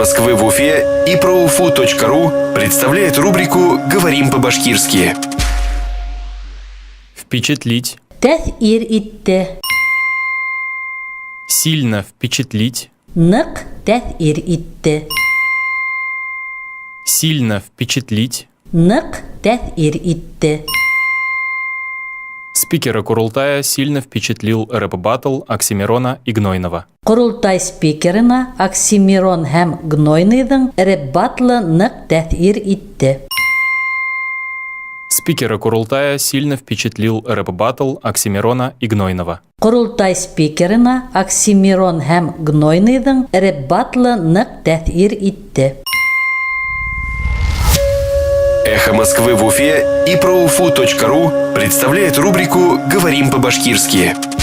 Москвы в Уфе и ProUFU.ru представляет рубрику «Говорим по-башкирски». Впечатлить. Тәҫир итте. Сильно впечатлить. Ныҡ тәҫир итте. Сильно впечатлить. Ныҡ тәҫир итте. Спикера Курултая сильно впечатлил рэп-баттл Оксимирона и Гнойного. Ҡоролтай спикерына Оксимирон һәм Гнойныйҙың рэп-баттлы ныҡ тәҫир итте. Спикера Курултая сильно впечатлил рэп-баттл Оксимирона и Гнойного. Ҡоролтай спикерына Оксимирон һәм Гнойныйҙың рэп-баттлы ныҡ тәҫир итте. Эхо Москвы в Уфе и ProUFU.ru представляет рубрику «Говорим по-башкирски».